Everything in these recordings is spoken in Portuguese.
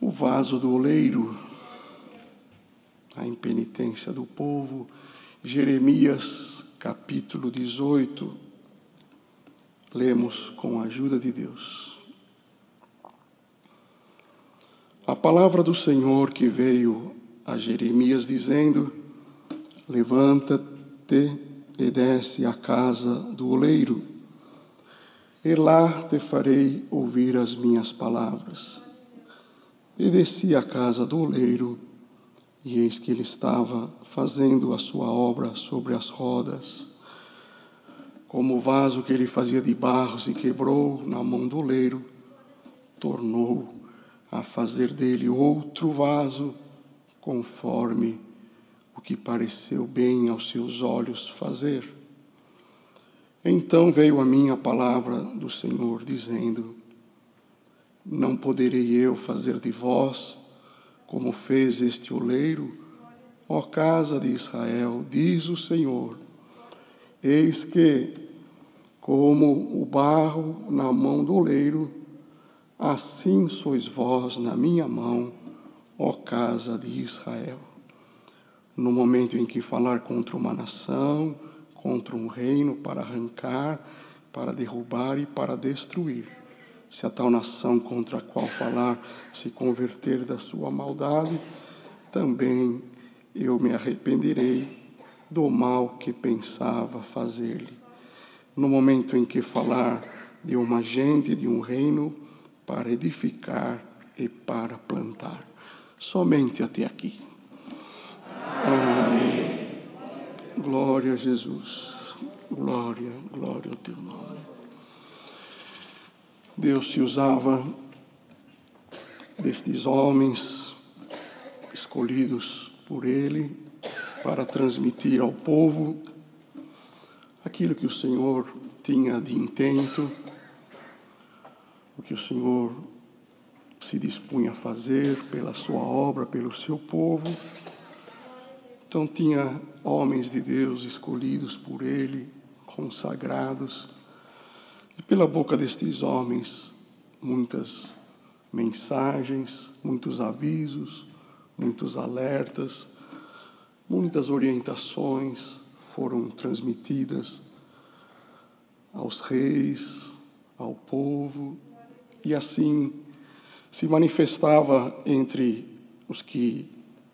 o vaso do oleiro, a impenitência do povo. Jeremias, capítulo 18, lemos com a ajuda de Deus. A palavra do Senhor que veio a Jeremias dizendo: levanta-te e desce à casa do oleiro, e lá te farei ouvir as minhas palavras. E desci à casa do oleiro, e eis que ele estava fazendo a sua obra sobre as rodas. Como o vaso que ele fazia de barro se quebrou na mão do oleiro, tornou a fazer dele outro vaso, conforme o que pareceu bem aos seus olhos fazer. Então veio a mim a palavra do Senhor, dizendo: não poderei eu fazer de vós como fez este oleiro, ó casa de Israel, diz o Senhor. Eis que, como o barro na mão do oleiro, assim sois vós na minha mão, ó casa de Israel. No momento em que falar contra uma nação, contra um reino, para arrancar, para derrubar e para destruir, se a tal nação contra a qual falar se converter da sua maldade, também eu me arrependerei do mal que pensava fazer-lhe. No momento em que falar de uma gente, de um reino, para edificar e para plantar. Somente até aqui. Amém. Glória a Jesus. Glória, glória ao teu nome. Deus se usava destes homens escolhidos por Ele para transmitir ao povo aquilo que o Senhor tinha de intento, o que o Senhor se dispunha a fazer pela sua obra, pelo seu povo. Então tinha homens de Deus escolhidos por Ele, consagrados, e pela boca destes homens, muitas mensagens, muitos avisos, muitos alertas, muitas orientações foram transmitidas aos reis, ao povo, e assim se manifestava entre os que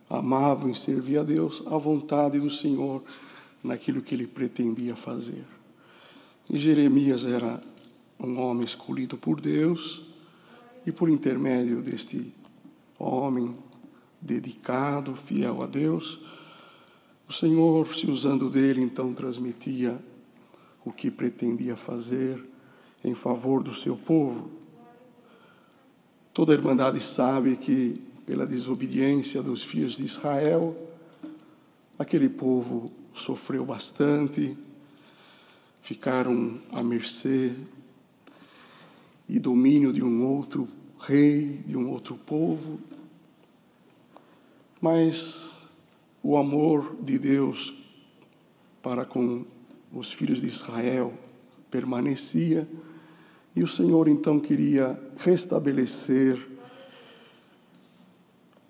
amavam e serviam a Deus a vontade do Senhor naquilo que Ele pretendia fazer. E Jeremias era um homem escolhido por Deus, e por intermédio deste homem dedicado, fiel a Deus, o Senhor, se usando dele, então transmitia o que pretendia fazer em favor do seu povo. Toda a Irmandade sabe que, pela desobediência dos filhos de Israel, aquele povo sofreu bastante, ficaram à mercê e domínio de um outro rei, de um outro povo. Mas o amor de Deus para com os filhos de Israel permanecia, e o Senhor então queria restabelecer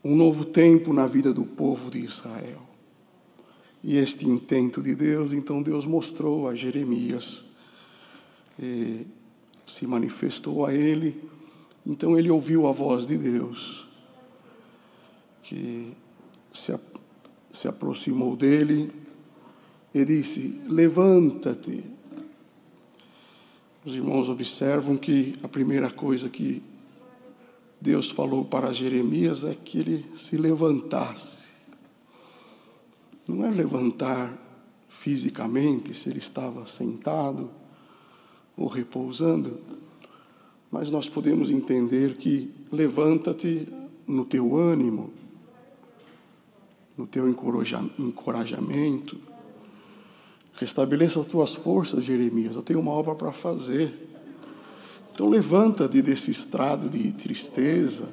um novo tempo na vida do povo de Israel. E este intento de Deus, então Deus mostrou a Jeremias, se manifestou a ele. Então ele ouviu a voz de Deus, que se aproximou dele e disse: levanta-te. Os irmãos observam que a primeira coisa que Deus falou para Jeremias é que ele se levantasse. Não é levantar fisicamente, se ele estava sentado ou repousando, mas nós podemos entender que levanta-te no teu ânimo, no teu encorajamento. Restabeleça as tuas forças, Jeremias, eu tenho uma obra para fazer. Então levanta-te desse estado de tristeza,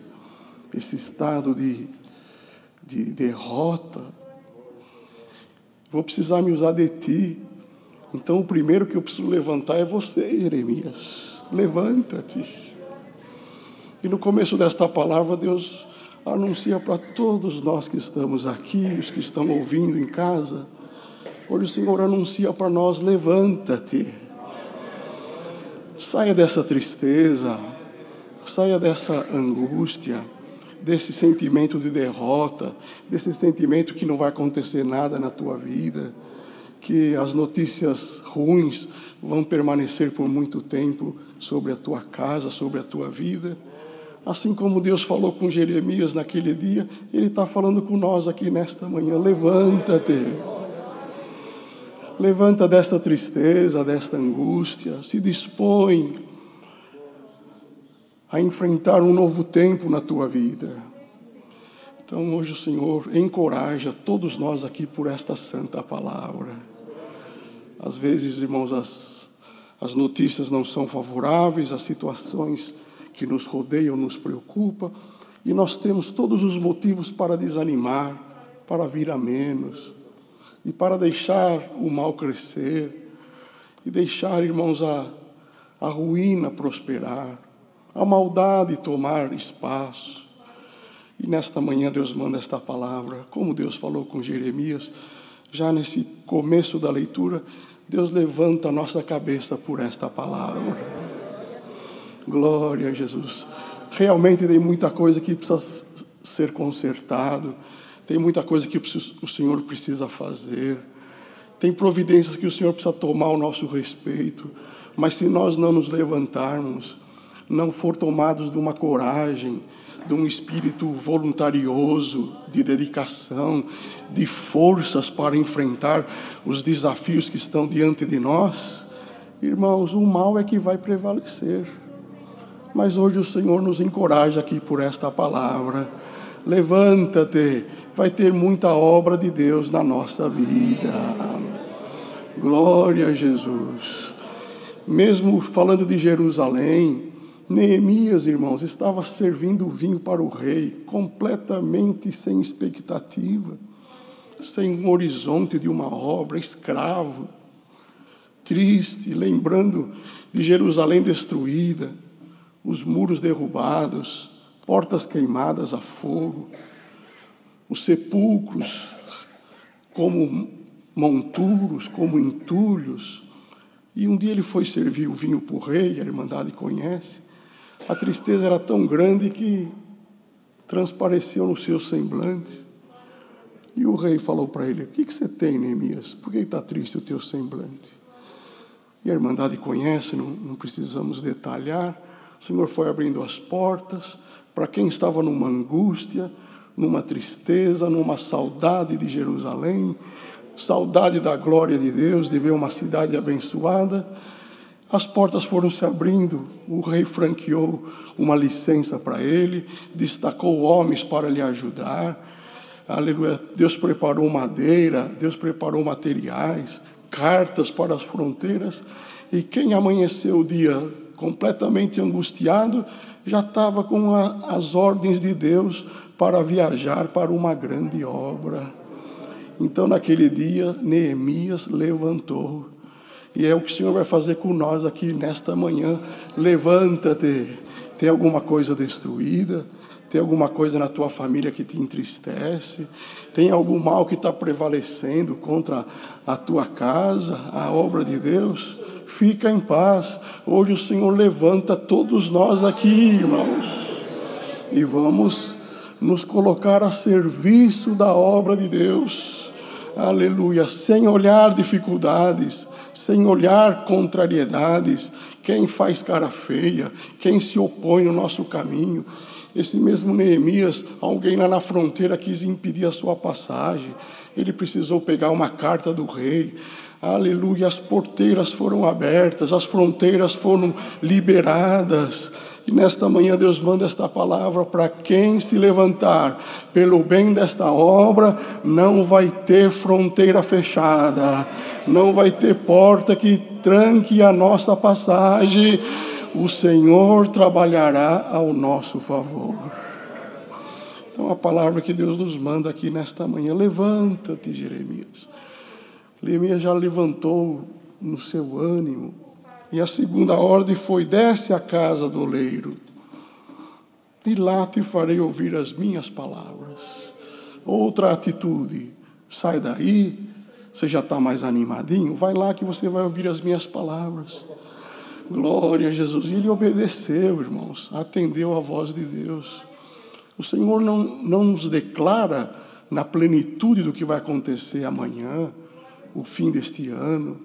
esse estado de derrota. Vou precisar me usar de ti. Então o primeiro que eu preciso levantar é você, Jeremias. Levanta-te. E no começo desta palavra, Deus anuncia para todos nós que estamos aqui, os que estão ouvindo em casa. Hoje o Senhor anuncia para nós: levanta-te. Saia dessa tristeza, saia dessa angústia, desse sentimento de derrota, desse sentimento que não vai acontecer nada na tua vida, que as notícias ruins vão permanecer por muito tempo sobre a tua casa, sobre a tua vida. Assim como Deus falou com Jeremias naquele dia, Ele está falando com nós aqui nesta manhã: levanta-te. Levanta desta tristeza, desta angústia, se dispõe a enfrentar um novo tempo na tua vida. Então hoje o Senhor encoraja todos nós aqui por esta santa palavra. Às vezes, irmãos, as notícias não são favoráveis, as situações que nos rodeiam nos preocupam, e nós temos todos os motivos para desanimar, para vir a menos, e para deixar o mal crescer, e deixar, irmãos, a ruína prosperar, a maldade tomar espaço. E nesta manhã Deus manda esta palavra, como Deus falou com Jeremias, já nesse começo da leitura, Deus levanta a nossa cabeça por esta palavra. Glória a Jesus. Realmente tem muita coisa que precisa ser consertado, tem muita coisa que o Senhor precisa fazer, tem providências que o Senhor precisa tomar ao nosso respeito, mas se nós não nos levantarmos, não for tomados de uma coragem, de um espírito voluntarioso, de dedicação, de forças para enfrentar os desafios que estão diante de nós, irmãos, o mal é que vai prevalecer. Mas hoje o Senhor nos encoraja aqui por esta palavra: levanta-te, vai ter muita obra de Deus na nossa vida. Glória a Jesus. Mesmo falando de Jerusalém, Neemias, irmãos, estava servindo vinho para o rei, completamente sem expectativa, sem um horizonte de uma obra, escravo, triste, lembrando de Jerusalém destruída, os muros derrubados, portas queimadas a fogo, os sepulcros como monturos, como entulhos. E um dia ele foi servir o vinho para o rei, a Irmandade conhece. A tristeza era tão grande que transpareceu no seu semblante. E o rei falou para ele: o que você tem, Neemias? Por que está triste o teu semblante? E a Irmandade conhece, não precisamos detalhar. O Senhor foi abrindo as portas para quem estava numa angústia, numa tristeza, numa saudade de Jerusalém, saudade da glória de Deus, de ver uma cidade abençoada. As portas foram se abrindo, o rei franqueou uma licença para ele, destacou homens para lhe ajudar. Aleluia. Deus preparou madeira, Deus preparou materiais, cartas para as fronteiras, e quem amanheceu o dia completamente angustiado, já estava com as ordens de Deus para viajar para uma grande obra. Então, naquele dia, Neemias levantou. E é o que o Senhor vai fazer com nós aqui nesta manhã. Levanta-te. Tem alguma coisa destruída? Tem alguma coisa na tua família que te entristece? Tem algum mal que está prevalecendo contra a tua casa, a obra de Deus? Fica em paz. Hoje o Senhor levanta todos nós aqui, irmãos, e vamos nos colocar a serviço da obra de Deus. Aleluia. Sem olhar dificuldades, sem olhar contrariedades, quem faz cara feia, quem se opõe no nosso caminho. Esse mesmo Neemias, alguém lá na fronteira quis impedir a sua passagem. Ele precisou pegar uma carta do rei. Aleluia, as porteiras foram abertas, as fronteiras foram liberadas. E nesta manhã Deus manda esta palavra para quem se levantar pelo bem desta obra. Não vai ter fronteira fechada, não vai ter porta que tranque a nossa passagem. O Senhor trabalhará ao nosso favor. Então a palavra que Deus nos manda aqui nesta manhã: levanta-te, Jeremias. Neemias já levantou no seu ânimo. E a segunda ordem foi: desce à casa do oleiro. e lá te farei ouvir as minhas palavras. Outra atitude, sai daí, você já está mais animadinho, vai lá que você vai ouvir as minhas palavras. Glória a Jesus. E ele obedeceu, irmãos, atendeu a voz de Deus. O Senhor não nos declara na plenitude do que vai acontecer amanhã, o fim deste ano,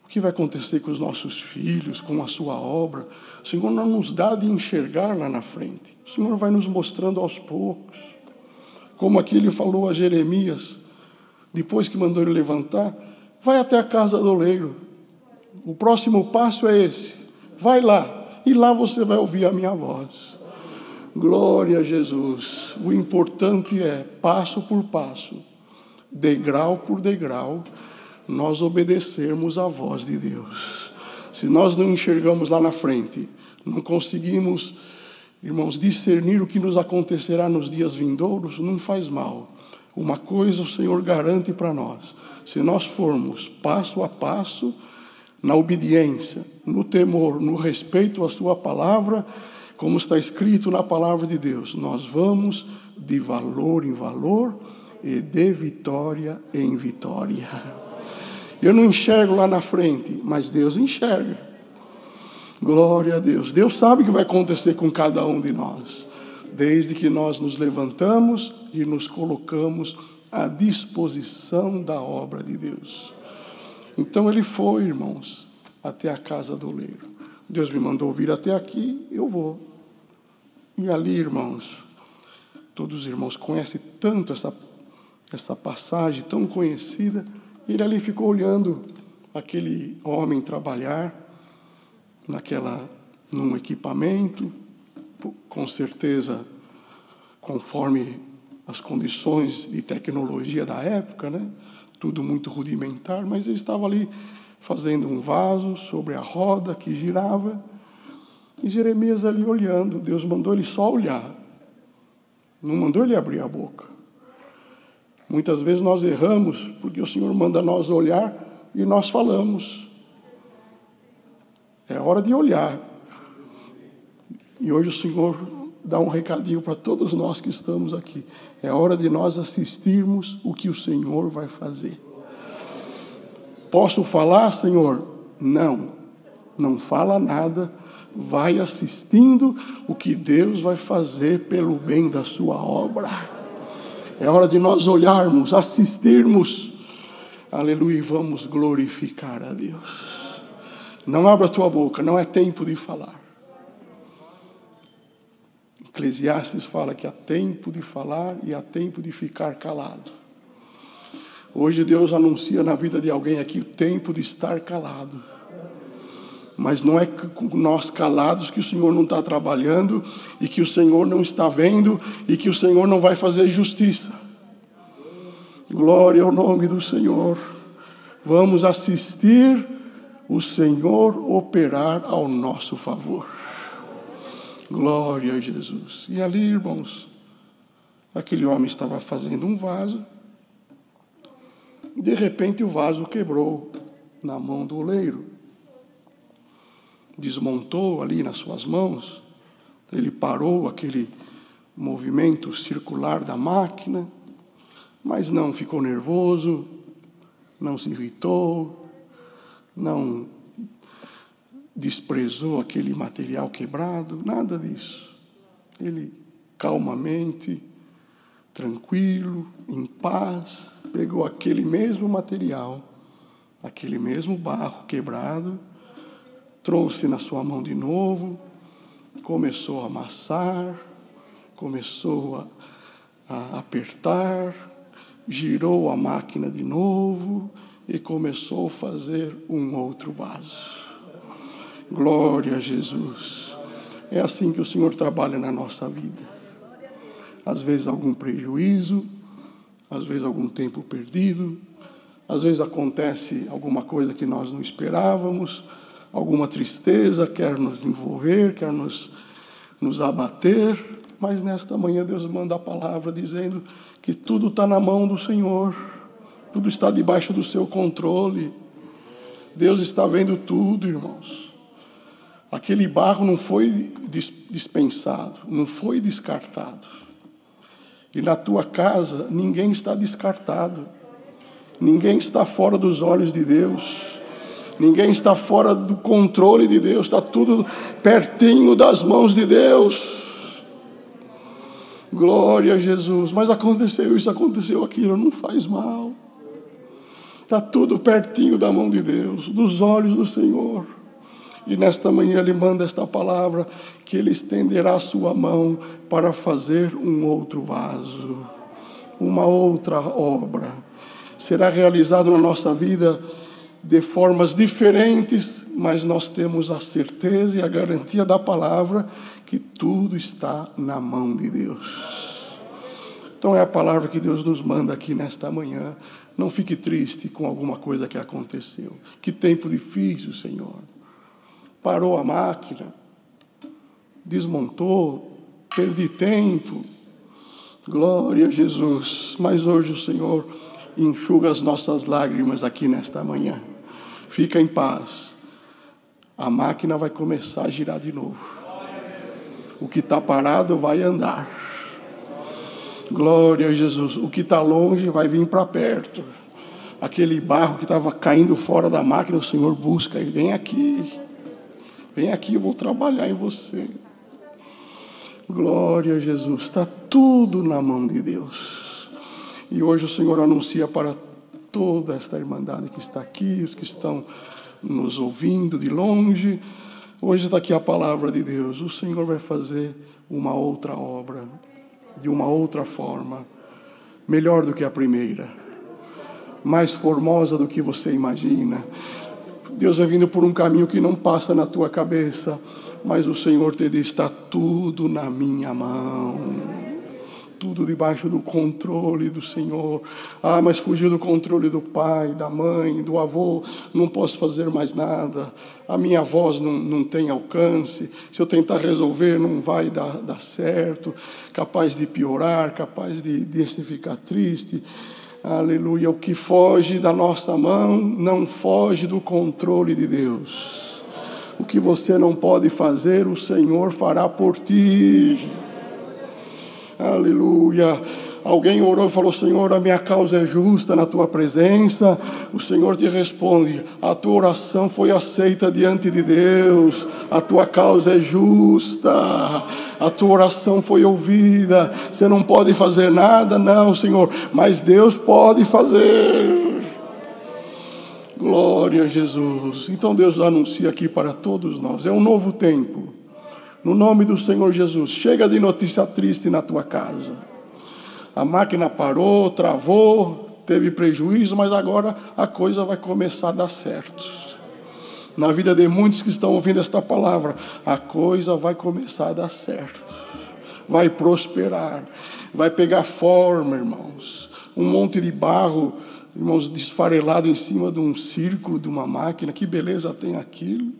o que vai acontecer com os nossos filhos, com a sua obra. O Senhor não nos dá de enxergar lá na frente. O Senhor vai nos mostrando aos poucos. Como aqui ele falou a Jeremias, depois que mandou ele levantar, vai até a casa do oleiro. O próximo passo é esse. Vai lá, e lá você vai ouvir a minha voz. Glória a Jesus. O importante é, passo por passo, degrau por degrau, nós obedecermos à voz de Deus. Se nós não enxergamos lá na frente, não conseguimos, irmãos, discernir o que nos acontecerá nos dias vindouros, não faz mal. Uma coisa o Senhor garante para nós: se nós formos passo a passo, na obediência, no temor, no respeito à sua palavra, como está escrito na palavra de Deus, nós vamos de valor em valor e de vitória em vitória. Eu não enxergo lá na frente, mas Deus enxerga. Glória a Deus. Deus sabe o que vai acontecer com cada um de nós, desde que nós nos levantamos e nos colocamos à disposição da obra de Deus. Então ele foi, irmãos, até a casa do oleiro. Deus me mandou vir até aqui, eu vou. E ali, irmãos, todos os irmãos conhecem tanto essa passagem tão conhecida. Ele ali ficou olhando aquele homem trabalhar num equipamento, com certeza conforme as condições de tecnologia da época, né? Tudo muito rudimentar, mas ele estava ali fazendo um vaso sobre a roda que girava, e Jeremias ali olhando. Deus mandou ele só olhar, não mandou ele abrir a boca. Muitas vezes nós erramos, porque o Senhor manda nós olhar e nós falamos. É hora de olhar. E hoje o Senhor dá um recadinho para todos nós que estamos aqui. É hora de nós assistirmos o que o Senhor vai fazer. Posso falar, Senhor? Não fala nada. Vai assistindo o que Deus vai fazer pelo bem da sua obra. É hora de nós olharmos, assistirmos. Aleluia, e vamos glorificar a Deus. Não abra a tua boca, não é tempo de falar. Eclesiastes fala que há tempo de falar e há tempo de ficar calado. Hoje Deus anuncia na vida de alguém aqui o tempo de estar calado. Mas não é com nós calados que o Senhor não está trabalhando, e que o Senhor não está vendo, e que o Senhor não vai fazer justiça. Glória ao nome do Senhor. Vamos assistir o Senhor operar ao nosso favor. Glória a Jesus. E ali, irmãos, aquele homem estava fazendo um vaso. De repente o vaso quebrou na mão do oleiro. Desmontou ali nas suas mãos. Ele parou aquele movimento circular da máquina, mas não ficou nervoso, não se irritou, não desprezou aquele material quebrado, nada disso. Ele calmamente, tranquilo, em paz, pegou aquele mesmo material, aquele mesmo barro quebrado, trouxe na sua mão de novo, começou a amassar, começou a apertar, girou a máquina de novo e começou a fazer um outro vaso. Glória a Jesus. É assim que o Senhor trabalha na nossa vida. Às vezes algum prejuízo, às vezes algum tempo perdido, às vezes acontece alguma coisa que nós não esperávamos, alguma tristeza quer nos envolver, quer nos abater, mas nesta manhã Deus manda a palavra dizendo que tudo está na mão do Senhor, tudo está debaixo do seu controle. Deus está vendo tudo, irmãos. Aquele barro não foi dispensado, não foi descartado. E na tua casa, ninguém está descartado. Ninguém está fora dos olhos de Deus. Ninguém está fora do controle de Deus. Está tudo pertinho das mãos de Deus. Glória a Jesus. Mas aconteceu isso, aconteceu aquilo. Não faz mal. Está tudo pertinho da mão de Deus, dos olhos do Senhor. E nesta manhã Ele manda esta palavra, que Ele estenderá a sua mão para fazer um outro vaso, uma outra obra. Será realizado na nossa vida de formas diferentes, mas nós temos a certeza e a garantia da palavra que tudo está na mão de Deus. Então é a palavra que Deus nos manda aqui nesta manhã. Não fique triste com alguma coisa que aconteceu. Que tempo difícil, Senhor. Parou a máquina, desmontou, perdi tempo. Glória a Jesus. Mas hoje o Senhor enxuga as nossas lágrimas aqui nesta manhã. Fica em paz. A máquina vai começar a girar de novo. O que está parado vai andar. Glória a Jesus. O que está longe vai vir para perto. Aquele barro que estava caindo fora da máquina, o Senhor busca e vem aqui. Vem aqui, eu vou trabalhar em você. Glória a Jesus. Está tudo na mão de Deus. E hoje o Senhor anuncia para toda esta irmandade que está aqui, os que estão nos ouvindo de longe. Hoje está aqui a palavra de Deus. O Senhor vai fazer uma outra obra, de uma outra forma, melhor do que a primeira, mais formosa do que você imagina. Deus vai vindo por um caminho que não passa na tua cabeça, mas o Senhor te diz: está tudo na minha mão, tudo debaixo do controle do Senhor. Ah, mas fugiu do controle do pai, da mãe, do avô, não posso fazer mais nada, a minha voz não tem alcance, se eu tentar resolver não vai dar certo, capaz de piorar, capaz de se ficar triste. Aleluia. O que foge da nossa mão não foge do controle de Deus. O que você não pode fazer, o Senhor fará por ti. Aleluia. Alguém orou e falou: Senhor, a minha causa é justa na tua presença. O Senhor te responde: a tua oração foi aceita diante de Deus. A tua causa é justa. A tua oração foi ouvida. Você não pode fazer nada, não, Senhor, mas Deus pode fazer. Glória a Jesus. Então Deus anuncia aqui para todos nós: é um novo tempo. No nome do Senhor Jesus, chega de notícia triste na tua casa. A máquina parou, travou, teve prejuízo, mas agora a coisa vai começar a dar certo. Na vida de muitos que estão ouvindo esta palavra, a coisa vai começar a dar certo. Vai prosperar, vai pegar forma, irmãos. Um monte de barro, irmãos, desfarelado em cima de um círculo, de uma máquina. Que beleza tem aquilo?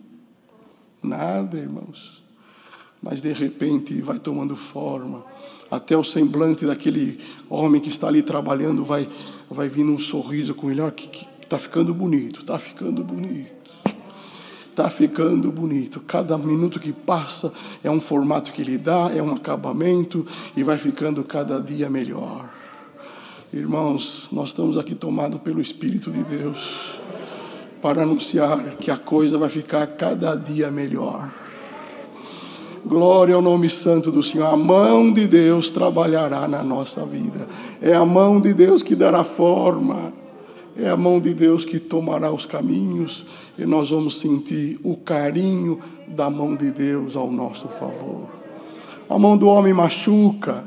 Nada, irmãos. Mas de repente vai tomando forma. Até o semblante daquele homem que está ali trabalhando vai vindo um sorriso com ele. Olha, que está ficando bonito, está ficando bonito. Está ficando bonito. Cada minuto que passa é um formato que ele dá, é um acabamento, e vai ficando cada dia melhor. Irmãos, nós estamos aqui tomados pelo Espírito de Deus para anunciar que a coisa vai ficar cada dia melhor. Glória ao nome santo do Senhor. A mão de Deus trabalhará na nossa vida. É a mão de Deus que dará forma. É a mão de Deus que tomará os caminhos. E nós vamos sentir o carinho da mão de Deus ao nosso favor. A mão do homem machuca.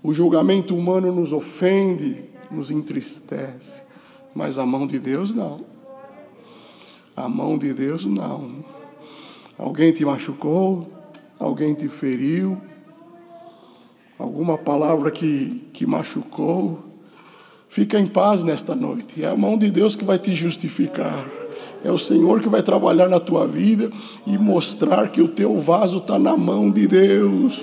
O julgamento humano nos ofende, nos entristece. Mas a mão de Deus não. A mão de Deus não. Alguém te machucou? Alguém te feriu? Alguma palavra que machucou? Fica em paz nesta noite. É a mão de Deus que vai te justificar. É o Senhor que vai trabalhar na tua vida e mostrar que o teu vaso está na mão de Deus.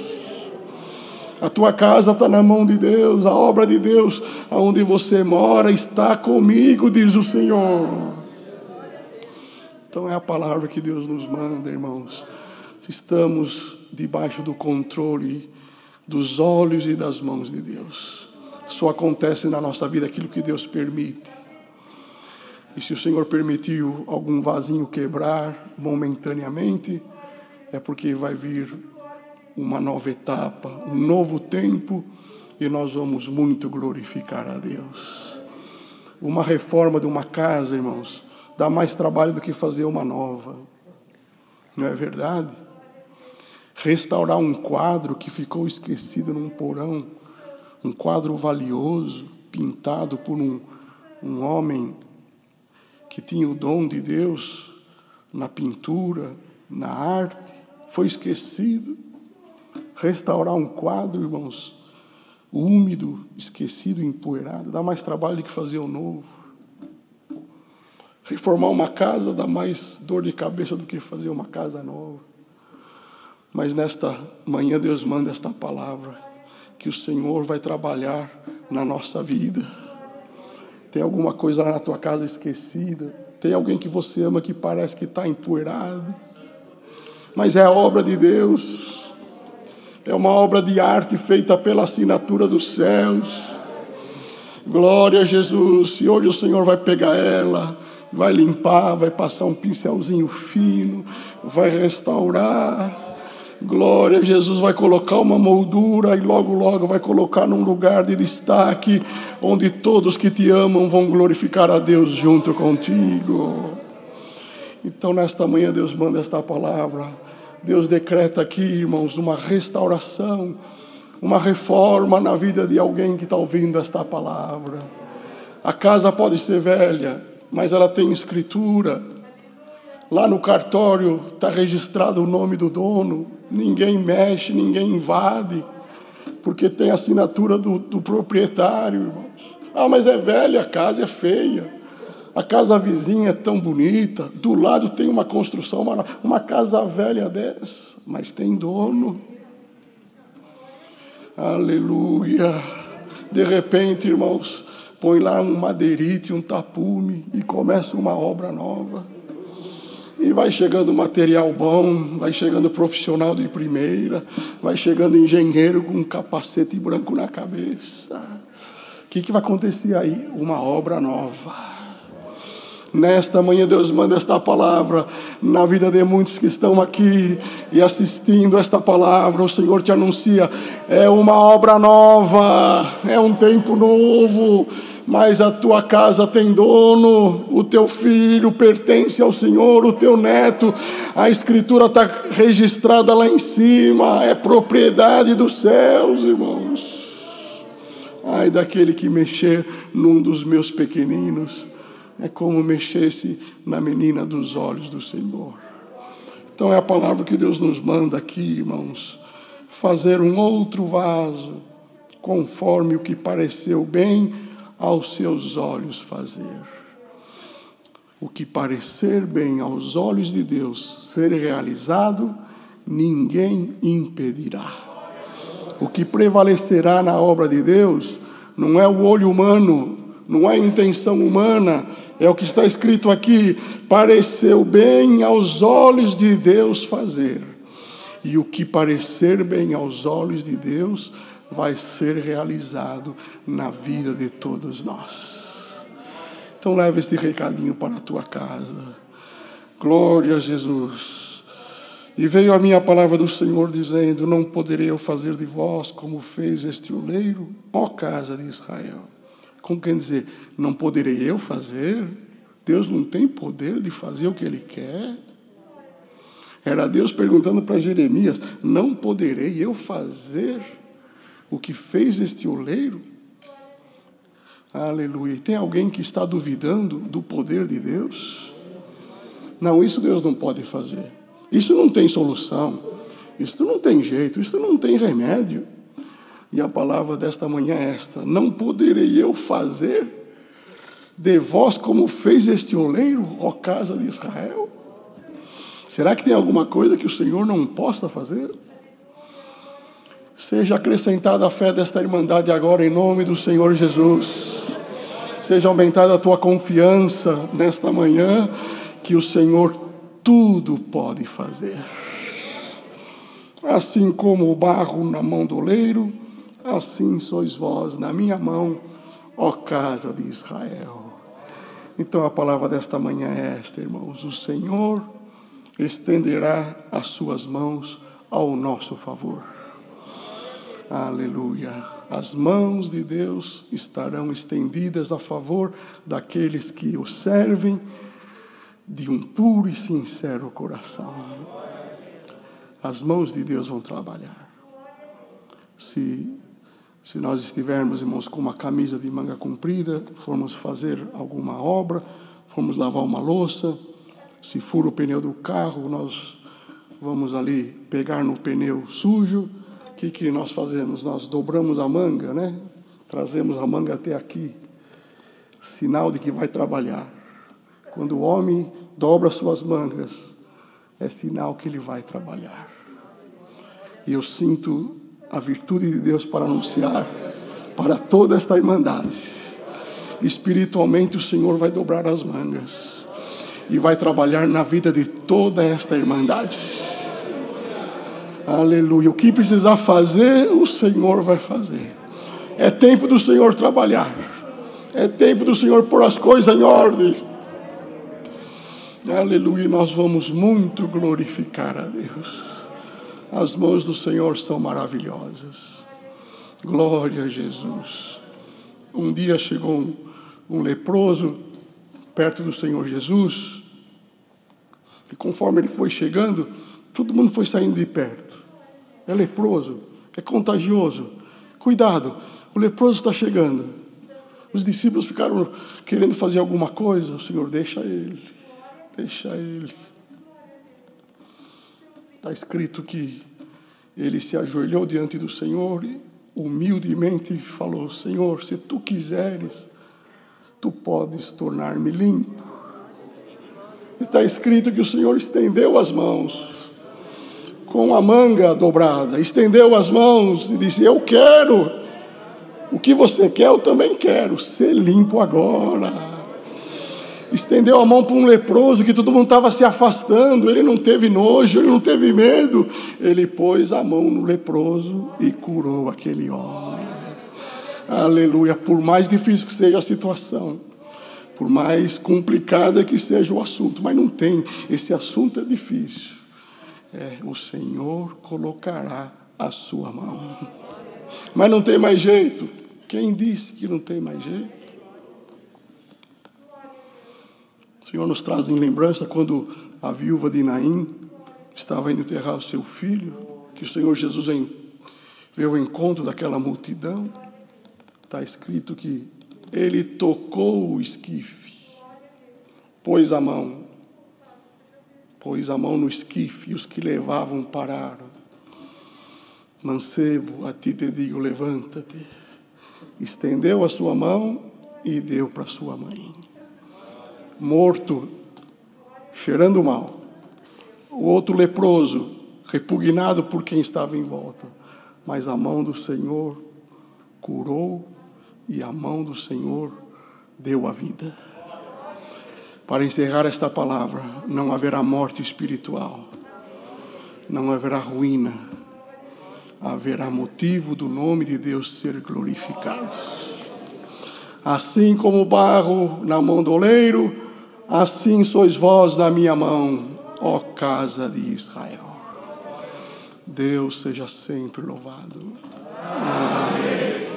A tua casa está na mão de Deus. A obra de Deus, aonde você mora, está comigo, diz o Senhor. Então é a palavra que Deus nos manda, irmãos. Estamos debaixo do controle dos olhos e das mãos de Deus. Só acontece na nossa vida aquilo que Deus permite. E se o Senhor permitiu algum vasinho quebrar momentaneamente, é porque vai vir uma nova etapa, um novo tempo, e nós vamos muito glorificar a Deus. Uma reforma de uma casa, irmãos, dá mais trabalho do que fazer uma nova. Não é verdade? Restaurar um quadro que ficou esquecido num porão, um quadro valioso, pintado por um homem que tinha o dom de Deus na pintura, na arte, foi esquecido. Restaurar um quadro, irmãos, úmido, esquecido, empoeirado, dá mais trabalho do que fazer um novo. Reformar uma casa dá mais dor de cabeça do que fazer uma casa nova. Mas nesta manhã Deus manda esta palavra, que o Senhor vai trabalhar na nossa vida. Tem alguma coisa lá na tua casa esquecida? Tem alguém que você ama que parece que está empoeirado? Mas é a obra de Deus. É uma obra de arte feita pela assinatura dos céus. Glória a Jesus. E hoje o Senhor vai pegar ela, vai limpar, vai passar um pincelzinho fino, vai restaurar. Glória a Jesus, vai colocar uma moldura e logo, logo vai colocar num lugar de destaque, onde todos que te amam vão glorificar a Deus junto contigo. Então, nesta manhã, Deus manda esta palavra. Deus decreta aqui, irmãos, uma restauração, uma reforma na vida de alguém que está ouvindo esta palavra. A casa pode ser velha, mas ela tem escritura. Lá no cartório está registrado o nome do dono. Ninguém mexe, ninguém invade, porque tem a assinatura do proprietário, irmãos. Ah, mas é velha a casa, é feia. A casa vizinha é tão bonita, do lado tem uma construção, uma casa velha dessa, mas tem dono. Aleluia. De repente, irmãos, põe lá um madeirite, um tapume e começa uma obra nova. E vai chegando material bom, vai chegando profissional de primeira, vai chegando engenheiro com um capacete branco na cabeça. O que vai acontecer aí? Uma obra nova. Nesta manhã Deus manda esta palavra na vida de muitos que estão aqui e assistindo esta palavra. O Senhor te anuncia, é uma obra nova, é um tempo novo, mas a tua casa tem dono, o teu filho pertence ao Senhor, o teu neto, a escritura está registrada lá em cima, é propriedade dos céus, irmãos. Ai daquele que mexer num dos meus pequeninos, é como mexesse na menina dos olhos do Senhor. Então é a palavra que Deus nos manda aqui, irmãos. Fazer um outro vaso, conforme o que pareceu bem aos seus olhos fazer. O que parecer bem aos olhos de Deus ser realizado, ninguém impedirá. O que prevalecerá na obra de Deus não é o olho humano, não é a intenção humana, é o que está escrito aqui: pareceu bem aos olhos de Deus fazer. E o que parecer bem aos olhos de Deus vai ser realizado na vida de todos nós. Então leva este recadinho para a tua casa. Glória a Jesus. E veio a minha palavra do Senhor dizendo: não poderei eu fazer de vós como fez este oleiro, ó casa de Israel. Como quer dizer, não poderei eu fazer? Deus não tem poder de fazer o que Ele quer? Era Deus perguntando para Jeremias: não poderei eu fazer o que fez este oleiro? Aleluia. E tem alguém que está duvidando do poder de Deus? Não, isso Deus não pode fazer. Isso não tem solução. Isso não tem jeito. Isso não tem remédio. E a palavra desta manhã é esta: não poderei eu fazer de vós como fez este oleiro, ó casa de Israel? Será que tem alguma coisa que o Senhor não possa fazer? Seja acrescentada a fé desta irmandade agora, em nome do Senhor Jesus. Seja aumentada a tua confiança nesta manhã, que o Senhor tudo pode fazer. Assim como o barro na mão do oleiro, assim sois vós na minha mão, ó casa de Israel. Então a palavra desta manhã é esta, irmãos: o Senhor estenderá as suas mãos ao nosso favor. Aleluia. As mãos de Deus estarão estendidas a favor daqueles que o servem de um puro e sincero coração. As mãos de Deus vão trabalhar. Se nós estivermos, irmãos, com uma camisa de manga comprida, formos fazer alguma obra, formos lavar uma louça, se fura o pneu do carro, nós vamos ali pegar no pneu sujo, o que nós fazemos? Nós dobramos a manga, né? Trazemos a manga até aqui, sinal de que vai trabalhar. Quando o homem dobra suas mangas, é sinal que ele vai trabalhar. E eu sinto a virtude de Deus para anunciar para toda esta irmandade. Espiritualmente o Senhor vai dobrar as mangas e vai trabalhar na vida de toda esta irmandade. Aleluia. O que precisar fazer, o Senhor vai fazer. É tempo do Senhor trabalhar. É tempo do Senhor pôr as coisas em ordem. Aleluia. E nós vamos muito glorificar a Deus. As mãos do Senhor são maravilhosas. Glória a Jesus. Um dia chegou um leproso perto do Senhor Jesus. E conforme ele foi chegando, todo mundo foi saindo de perto. É leproso, é contagioso. Cuidado, o leproso está chegando. Os discípulos ficaram querendo fazer alguma coisa. O Senhor, deixa ele. Deixa ele. Está escrito que ele se ajoelhou diante do Senhor e humildemente falou: Senhor, se tu quiseres, tu podes tornar-me limpo. E está escrito que o Senhor estendeu as mãos com a manga dobrada, estendeu as mãos e disse: eu quero, o que você quer eu também quero, ser limpo agora. Estendeu a mão para um leproso que todo mundo estava se afastando. Ele não teve nojo, ele não teve medo. Ele pôs a mão no leproso e curou aquele homem. Aleluia. Por mais difícil que seja a situação, por mais complicada que seja o assunto, mas não tem, esse assunto é difícil, o Senhor colocará a sua mão. Mas não tem mais jeito. Quem disse que não tem mais jeito? O Senhor nos traz em lembrança quando a viúva de Naim estava indo enterrar o seu filho, que o Senhor Jesus veio ao encontro daquela multidão. Está escrito que ele tocou o esquife, pôs a mão no esquife, e os que levavam pararam. Mancebo, a ti te digo, levanta-te. Estendeu a sua mão e deu para sua mãe. Morto, cheirando mal. O outro leproso, repugnado por quem estava em volta. Mas a mão do Senhor curou e a mão do Senhor deu a vida. Para encerrar esta palavra, não haverá morte espiritual, não haverá ruína, haverá motivo do nome de Deus ser glorificado. Assim como o barro na mão do oleiro, assim sois vós na minha mão, ó casa de Israel. Deus seja sempre louvado. Amém.